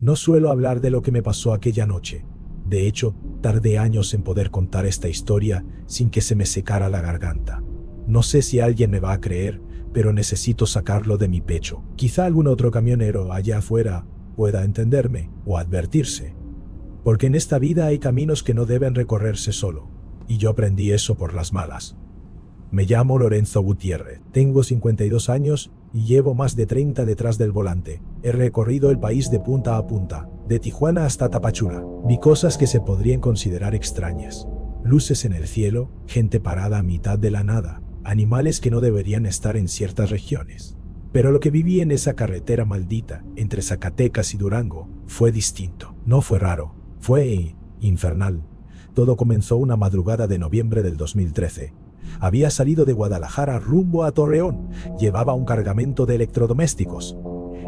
No suelo hablar de lo que me pasó aquella noche. De hecho, tardé años en poder contar esta historia sin que se me secara la garganta. No sé si alguien me va a creer, pero necesito sacarlo de mi pecho. Quizá algún otro camionero allá afuera pueda entenderme o advertirse. Porque en esta vida hay caminos que no deben recorrerse solo, y yo aprendí eso por las malas. Me llamo Lorenzo Gutiérrez, tengo 52 años y llevo más de 30 detrás del volante. He recorrido el país de punta a punta, de Tijuana hasta Tapachula. Vi cosas que se podrían considerar extrañas. Luces en el cielo, gente parada a mitad de la nada, animales que no deberían estar en ciertas regiones. Pero lo que viví en esa carretera maldita, entre Zacatecas y Durango, fue distinto. No fue raro, fue infernal. Todo comenzó una madrugada de noviembre del 2013. Había salido de Guadalajara rumbo a Torreón. Llevaba un cargamento de electrodomésticos.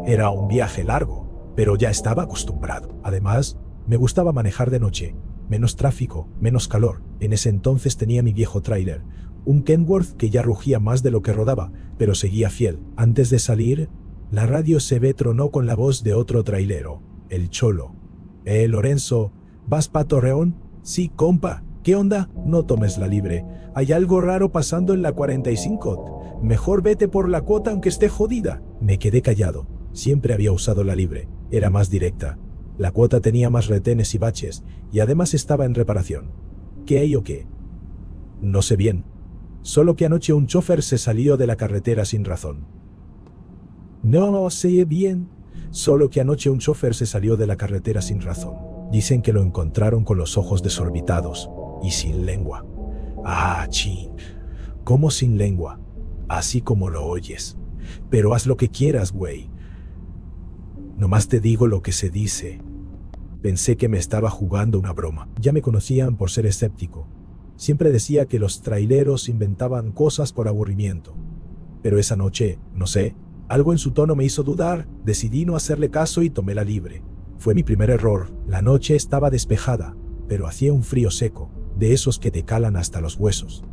Era un viaje largo, pero ya estaba acostumbrado. Además, me gustaba manejar de noche. Menos tráfico, menos calor. En ese entonces tenía mi viejo tráiler, un Kenworth que ya rugía más de lo que rodaba, pero seguía fiel. Antes de salir, la radio CB tronó con la voz de otro trailero, el Cholo. Lorenzo, ¿vas pa' Torreón? Sí, compa. ¿Qué onda? No tomes la libre. Hay algo raro pasando en la 45. Mejor vete por la cuota aunque esté jodida. Me quedé callado. Siempre había usado la libre. Era más directa. La cuota tenía más retenes y baches, y además estaba en reparación. ¿Qué hay o qué? No sé bien. Solo que anoche un chofer se salió de la carretera sin razón. No sé bien. Solo que anoche un chofer se salió de la carretera sin razón. Dicen que lo encontraron con los ojos desorbitados y sin lengua. Ah, chin. ¿Cómo sin lengua? Así como lo oyes. Pero haz lo que quieras, güey. Nomás te digo lo que se dice. Pensé que me estaba jugando una broma. Ya me conocían por ser escéptico. Siempre decía que los traileros inventaban cosas por aburrimiento. Pero esa noche, no sé, algo en su tono me hizo dudar. Decidí no hacerle caso y tomé la libre. Fue mi primer error. La noche estaba despejada, pero hacía un frío seco, de esos que te calan hasta los huesos.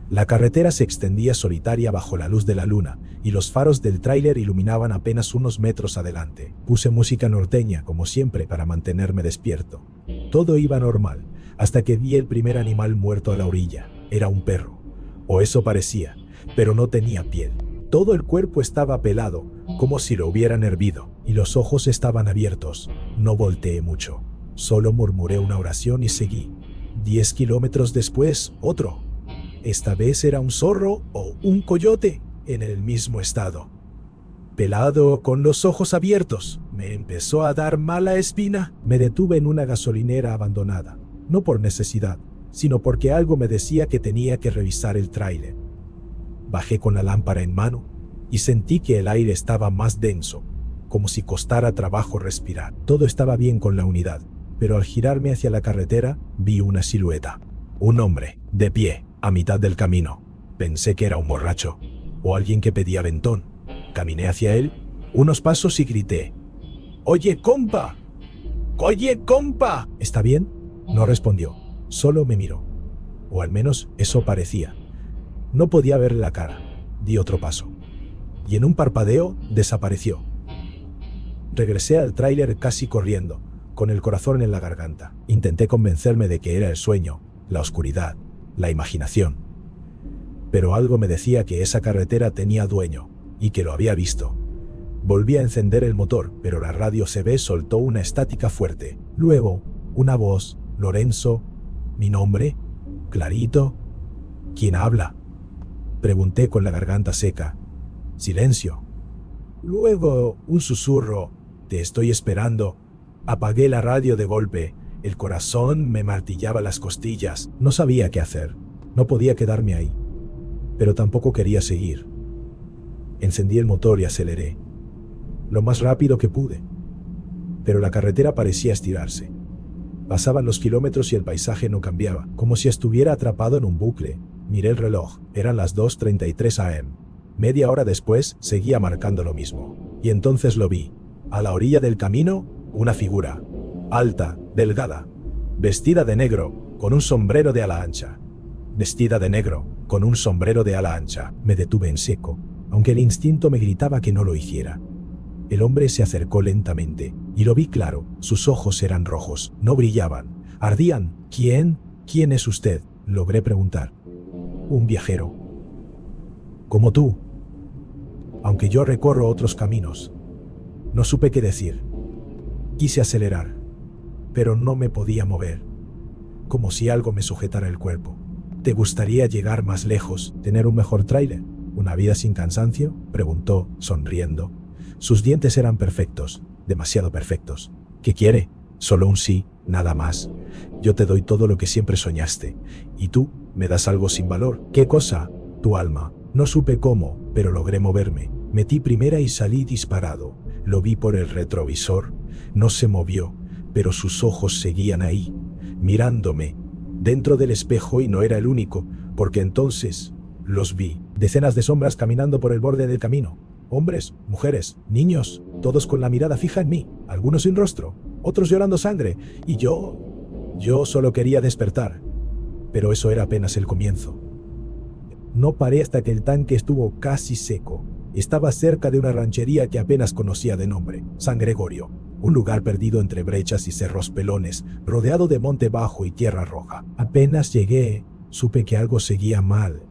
La carretera se extendía solitaria bajo la luz de la luna, y los faros del tráiler iluminaban apenas unos metros adelante. Puse música norteña, como siempre, para mantenerme despierto. Todo iba normal, hasta que vi el primer animal muerto a la orilla. Era un perro, o eso parecía, pero no tenía piel. Todo el cuerpo estaba pelado, como si lo hubieran hervido, y los ojos estaban abiertos. No volteé mucho, solo murmuré una oración y seguí. 10 kilómetros después, otro. Esta vez era un zorro o un coyote, en el mismo estado. Pelado, con los ojos abiertos, me empezó a dar mala espina. Me detuve en una gasolinera abandonada, no por necesidad, sino porque algo me decía que tenía que revisar el tráiler. Bajé con la lámpara en mano y sentí que el aire estaba más denso, como si costara trabajo respirar. Todo estaba bien con la unidad, pero al girarme hacia la carretera vi una silueta. Un hombre, de pie, a mitad del camino. Pensé que era un borracho, o alguien que pedía aventón. Caminé hacia él, unos pasos y grité: «¡Oye, compa! ¡Oye, compa!». «¿Está bien?». No respondió, solo me miró. O al menos eso parecía. No podía verle la cara. Di otro paso. Y en un parpadeo, desapareció. Regresé al tráiler casi corriendo, con el corazón en la garganta. Intenté convencerme de que era el sueño, la oscuridad, la imaginación. Pero algo me decía que esa carretera tenía dueño, y que lo había visto. Volví a encender el motor, pero la radio CB soltó una estática fuerte. Luego, una voz: «Lorenzo». ¿Mi nombre? ¿Clarito? ¿Quién habla?, pregunté con la garganta seca. Silencio. Luego, un susurro: «Te estoy esperando». Apagué la radio de golpe. El corazón me martillaba las costillas. No sabía qué hacer. No podía quedarme ahí. Pero tampoco quería seguir. Encendí el motor y aceleré. Lo más rápido que pude. Pero la carretera parecía estirarse. Pasaban los kilómetros y el paisaje no cambiaba, como si estuviera atrapado en un bucle. Miré el reloj. Eran las 2:33 am. Media hora después, seguía marcando lo mismo. Y entonces lo vi. A la orilla del camino, una figura. Alta, delgada, vestida de negro, con un sombrero de ala ancha. Vestida de negro, con un sombrero de ala ancha. Me detuve en seco, aunque el instinto me gritaba que no lo hiciera. El hombre se acercó lentamente, y lo vi claro, sus ojos eran rojos, no brillaban, ardían. ¿Quién? ¿Quién es usted?, logré preguntar. Un viajero. Como tú. Aunque yo recorro otros caminos. No supe qué decir. Quise acelerar, pero no me podía mover, como si algo me sujetara el cuerpo. ¿Te gustaría llegar más lejos, tener un mejor tráiler? ¿Una vida sin cansancio?, preguntó, sonriendo. Sus dientes eran perfectos, demasiado perfectos. ¿Qué quiere? Solo un sí, nada más. Yo te doy todo lo que siempre soñaste, y tú me das algo sin valor. ¿Qué cosa? Tu alma. No supe cómo, pero logré moverme. Metí primera y salí disparado. Lo vi por el retrovisor. No se movió, pero sus ojos seguían ahí, mirándome, dentro del espejo, y no era el único, porque entonces los vi. Decenas de sombras caminando por el borde del camino. Hombres, mujeres, niños, todos con la mirada fija en mí, algunos sin rostro, otros llorando sangre, y yo solo quería despertar. Pero eso era apenas el comienzo. No paré hasta que el tanque estuvo casi seco. Estaba cerca de una ranchería que apenas conocía de nombre, San Gregorio, un lugar perdido entre brechas y cerros pelones, rodeado de monte bajo y tierra roja. Apenas llegué, supe que algo seguía mal.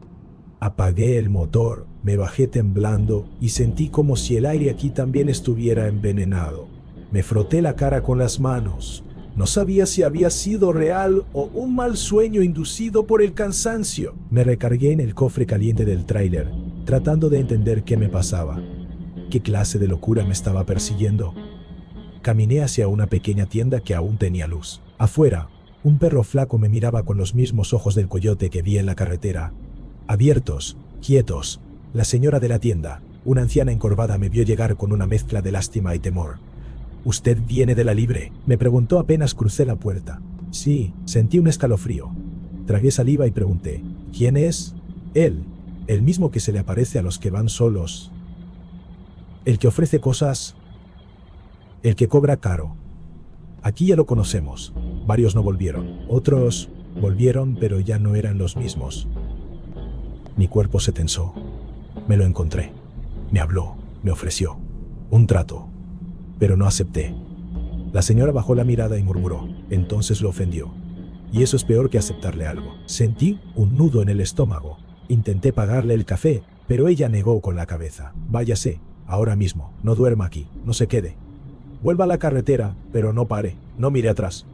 Apagué el motor, me bajé temblando y sentí como si el aire aquí también estuviera envenenado. Me froté la cara con las manos. No sabía si había sido real o un mal sueño inducido por el cansancio. Me recargué en el cofre caliente del tráiler, tratando de entender qué me pasaba. ¿Qué clase de locura me estaba persiguiendo? Caminé hacia una pequeña tienda que aún tenía luz. Afuera, un perro flaco me miraba con los mismos ojos del coyote que vi en la carretera. Abiertos, quietos. La señora de la tienda, una anciana encorvada, me vio llegar con una mezcla de lástima y temor. ¿Usted viene de la Libre?, me preguntó apenas crucé la puerta. Sí, sentí un escalofrío. Tragué saliva y pregunté, ¿quién es? Él, el mismo que se le aparece a los que van solos. El que ofrece cosas. El que cobra caro. Aquí ya lo conocemos. Varios no volvieron. Otros volvieron, pero ya no eran los mismos. Mi cuerpo se tensó. Me lo encontré. Me habló, me ofreció un trato. Pero no acepté. La señora bajó la mirada y murmuró. Entonces lo ofendió. Y eso es peor que aceptarle algo. Sentí un nudo en el estómago. Intenté pagarle el café, pero ella negó con la cabeza. Váyase, ahora mismo. No duerma aquí, no se quede. Vuelva a la carretera, pero no pare, no mire atrás.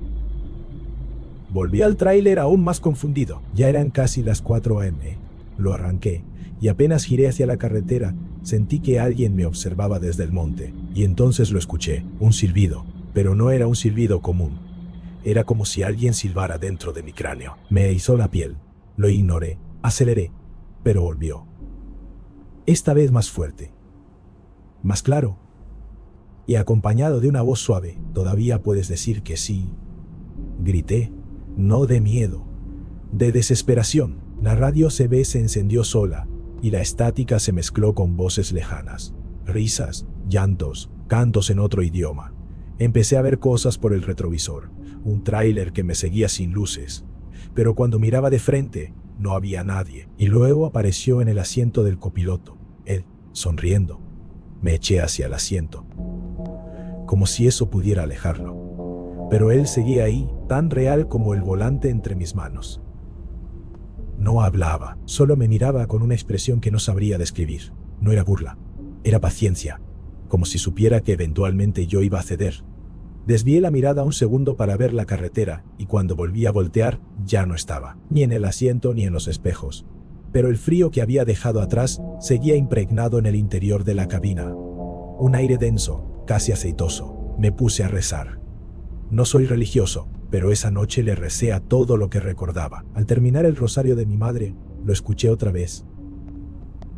Volví al tráiler aún más confundido. Ya eran casi las 4 a.m. Lo arranqué, y apenas giré hacia la carretera, sentí que alguien me observaba desde el monte, y entonces lo escuché, un silbido, pero no era un silbido común. Era como si alguien silbara dentro de mi cráneo. Me erizó la piel. Lo ignoré, aceleré, pero volvió. Esta vez más fuerte, más claro, y acompañado de una voz suave. Todavía puedes decir que sí. Grité, no de miedo, de desesperación. La radio CB se encendió sola, y la estática se mezcló con voces lejanas, risas, llantos, cantos en otro idioma. Empecé a ver cosas por el retrovisor, un tráiler que me seguía sin luces, pero cuando miraba de frente no había nadie, y luego apareció en el asiento del copiloto, él, sonriendo. Me eché hacia el asiento, como si eso pudiera alejarlo, pero él seguía ahí, tan real como el volante entre mis manos. No hablaba, solo me miraba con una expresión que no sabría describir. No era burla, era paciencia, como si supiera que eventualmente yo iba a ceder. Desvié la mirada un segundo para ver la carretera, y cuando volví a voltear, ya no estaba, ni en el asiento ni en los espejos. Pero el frío que había dejado atrás seguía impregnado en el interior de la cabina. Un aire denso, casi aceitoso. Me puse a rezar. No soy religioso, pero esa noche le recé a todo lo que recordaba. Al terminar el rosario de mi madre, lo escuché otra vez.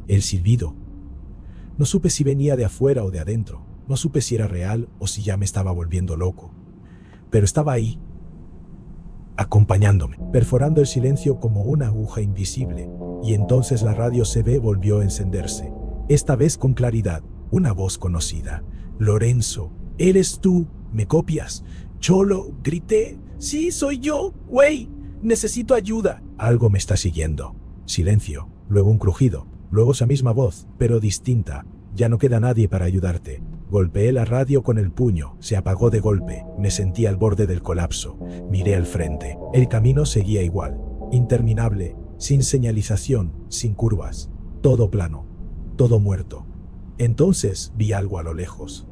El silbido. No supe si venía de afuera o de adentro. No supe si era real o si ya me estaba volviendo loco. Pero estaba ahí, acompañándome, perforando el silencio como una aguja invisible. Y entonces la radio CB volvió a encenderse. Esta vez con claridad, una voz conocida. Lorenzo, ¿eres tú? ¿Me copias? Cholo, grité. Sí, soy yo, güey. Necesito ayuda. Algo me está siguiendo. Silencio, luego un crujido, luego esa misma voz, pero distinta. Ya no queda nadie para ayudarte. Golpeé la radio con el puño, se apagó de golpe, me sentí al borde del colapso, miré al frente. El camino seguía igual, interminable, sin señalización, sin curvas, todo plano, todo muerto. Entonces vi algo a lo lejos.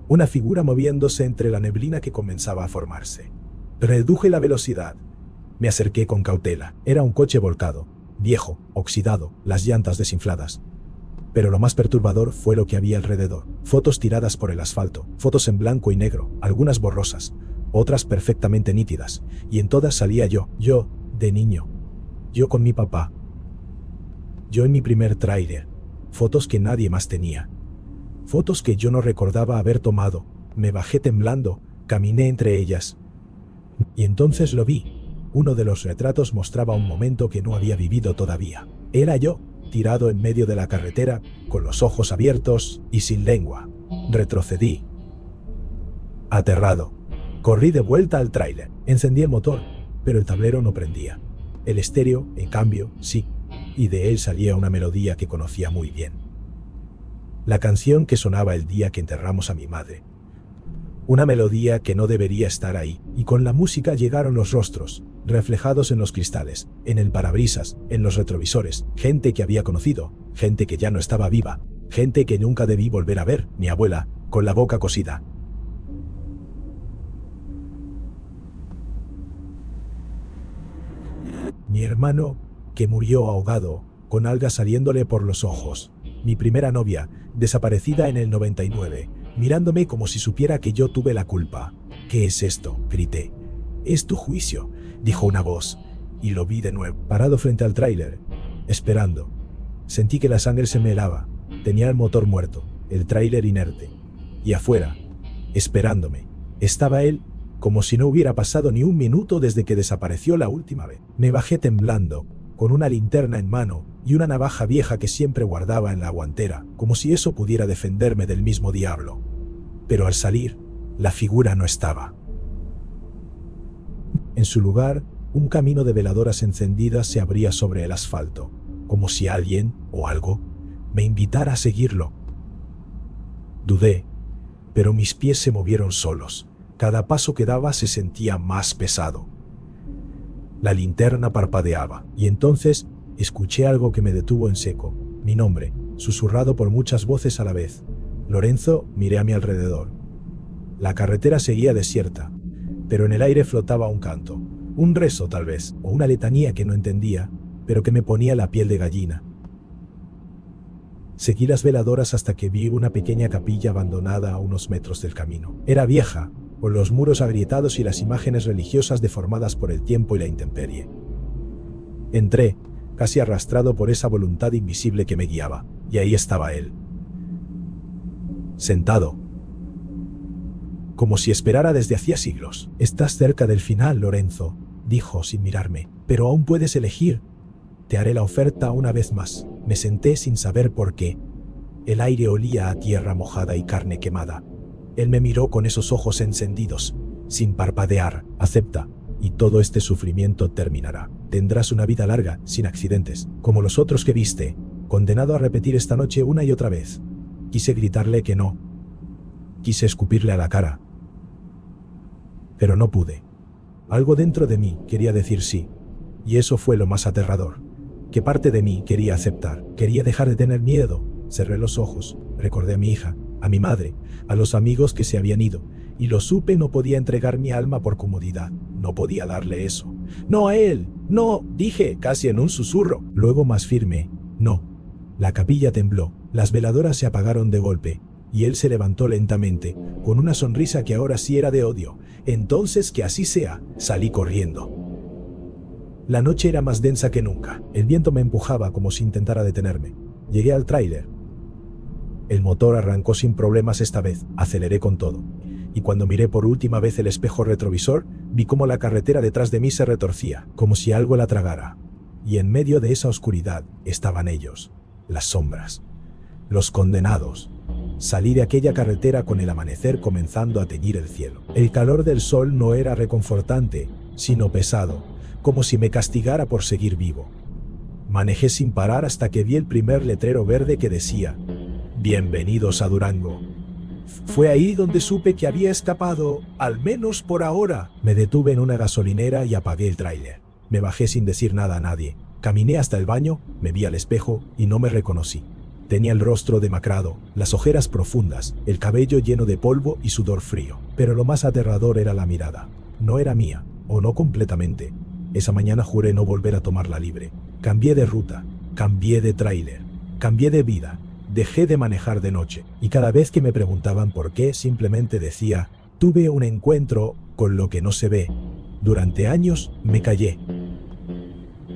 Una figura moviéndose entre la neblina que comenzaba a formarse. Reduje la velocidad. Me acerqué con cautela. Era un coche volcado, viejo, oxidado, las llantas desinfladas. Pero lo más perturbador fue lo que había alrededor. Fotos tiradas por el asfalto, fotos en blanco y negro, algunas borrosas, otras perfectamente nítidas, y en todas salía yo, de niño. Yo con mi papá. Yo en mi primer tráiler. Fotos que nadie más tenía. Fotos que yo no recordaba haber tomado. Me bajé temblando, caminé entre ellas. Y entonces lo vi. Uno de los retratos mostraba un momento que no había vivido todavía. Era yo, tirado en medio de la carretera, con los ojos abiertos y sin lengua. Retrocedí. Aterrado. Corrí de vuelta al tráiler. Encendí el motor, pero el tablero no prendía. El estéreo, en cambio, sí, y de él salía una melodía que conocía muy bien. La canción que sonaba el día que enterramos a mi madre. Una melodía que no debería estar ahí, y con la música llegaron los rostros, reflejados en los cristales, en el parabrisas, en los retrovisores, gente que había conocido, gente que ya no estaba viva, gente que nunca debí volver a ver, mi abuela, con la boca cosida. Mi hermano, que murió ahogado, con algas saliéndole por los ojos. Mi primera novia, desaparecida en el 99, mirándome como si supiera que yo tuve la culpa. ¿Qué es esto?, grité. «Es tu juicio», dijo una voz, y lo vi de nuevo, parado frente al tráiler, esperando. Sentí que la sangre se me helaba. Tenía el motor muerto, el tráiler inerte. Y afuera, esperándome, estaba él, como si no hubiera pasado ni un minuto desde que desapareció la última vez. Me bajé temblando, con una linterna en mano y una navaja vieja que siempre guardaba en la guantera, como si eso pudiera defenderme del mismo diablo. Pero al salir, la figura no estaba. En su lugar, un camino de veladoras encendidas se abría sobre el asfalto, como si alguien, o algo, me invitara a seguirlo. Dudé, pero mis pies se movieron solos. Cada paso que daba se sentía más pesado. La linterna parpadeaba, y entonces escuché algo que me detuvo en seco. Mi nombre, susurrado por muchas voces a la vez. Lorenzo, miré a mi alrededor. La carretera seguía desierta, pero en el aire flotaba un canto, un rezo tal vez, o una letanía que no entendía, pero que me ponía la piel de gallina. Seguí las veladoras hasta que vi una pequeña capilla abandonada a unos metros del camino. Era vieja, con los muros agrietados y las imágenes religiosas deformadas por el tiempo y la intemperie. Entré, casi arrastrado por esa voluntad invisible que me guiaba, y ahí estaba él. Sentado, como si esperara desde hacía siglos. «Estás cerca del final, Lorenzo», dijo sin mirarme, «pero aún puedes elegir. Te haré la oferta una vez más». Me senté sin saber por qué. El aire olía a tierra mojada y carne quemada. Él me miró con esos ojos encendidos, sin parpadear. «Acepta, y todo este sufrimiento terminará. Tendrás una vida larga, sin accidentes, como los otros que viste, condenado a repetir esta noche una y otra vez». Quise gritarle que no. Quise escupirle a la cara. Pero no pude. Algo dentro de mí quería decir sí, y eso fue lo más aterrador. Que parte de mí quería aceptar, quería dejar de tener miedo. Cerré los ojos, recordé a mi hija, a mi madre, a los amigos que se habían ido, y lo supe. No podía entregar mi alma por comodidad, no podía darle eso. «No a él, no», dije, casi en un susurro. Luego más firme, «no». La capilla tembló, las veladoras se apagaron de golpe, y él se levantó lentamente, con una sonrisa que ahora sí era de odio. «Entonces que así sea», salí corriendo. La noche era más densa que nunca. El viento me empujaba como si intentara detenerme. Llegué al tráiler. El motor arrancó sin problemas esta vez. Aceleré con todo. Y cuando miré por última vez el espejo retrovisor, vi cómo la carretera detrás de mí se retorcía, como si algo la tragara. Y en medio de esa oscuridad estaban ellos, las sombras, los condenados. Salí de aquella carretera con el amanecer comenzando a teñir el cielo. El calor del sol no era reconfortante, sino pesado, como si me castigara por seguir vivo. Manejé sin parar hasta que vi el primer letrero verde que decía: «Bienvenidos a Durango». Fue ahí donde supe que había escapado, al menos por ahora. Me detuve en una gasolinera y apagué el tráiler. Me bajé sin decir nada a nadie. Caminé hasta el baño, me vi al espejo y no me reconocí. Tenía el rostro demacrado, las ojeras profundas, el cabello lleno de polvo y sudor frío. Pero lo más aterrador era la mirada. No era mía, o no completamente. Esa mañana juré no volver a tomarla libre. Cambié de ruta, cambié de tráiler, cambié de vida. Dejé de manejar de noche, y cada vez que me preguntaban por qué, simplemente decía, tuve un encuentro con lo que no se ve. Durante años me callé.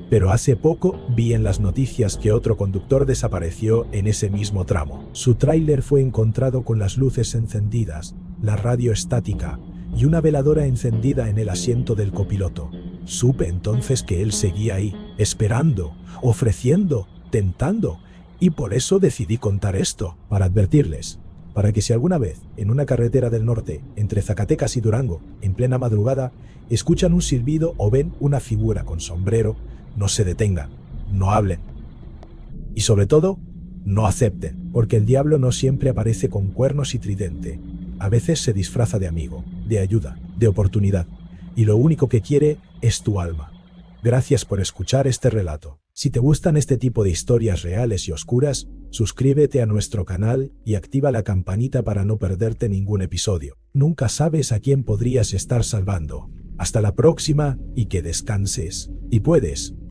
Pero hace poco vi en las noticias que otro conductor desapareció en ese mismo tramo. Su tráiler fue encontrado con las luces encendidas, la radio estática y una veladora encendida en el asiento del copiloto. Supe entonces que él seguía ahí, esperando, ofreciendo, tentando, y por eso decidí contar esto, para advertirles, para que si alguna vez, en una carretera del norte, entre Zacatecas y Durango, en plena madrugada, escuchan un silbido o ven una figura con sombrero, no se detengan, no hablen. Y sobre todo, no acepten, porque el diablo no siempre aparece con cuernos y tridente. A veces se disfraza de amigo, de ayuda, de oportunidad, y lo único que quiere es tu alma. Gracias por escuchar este relato. Si te gustan este tipo de historias reales y oscuras, suscríbete a nuestro canal y activa la campanita para no perderte ningún episodio. Nunca sabes a quién podrías estar salvando. Hasta la próxima y que descanses. Y puedes.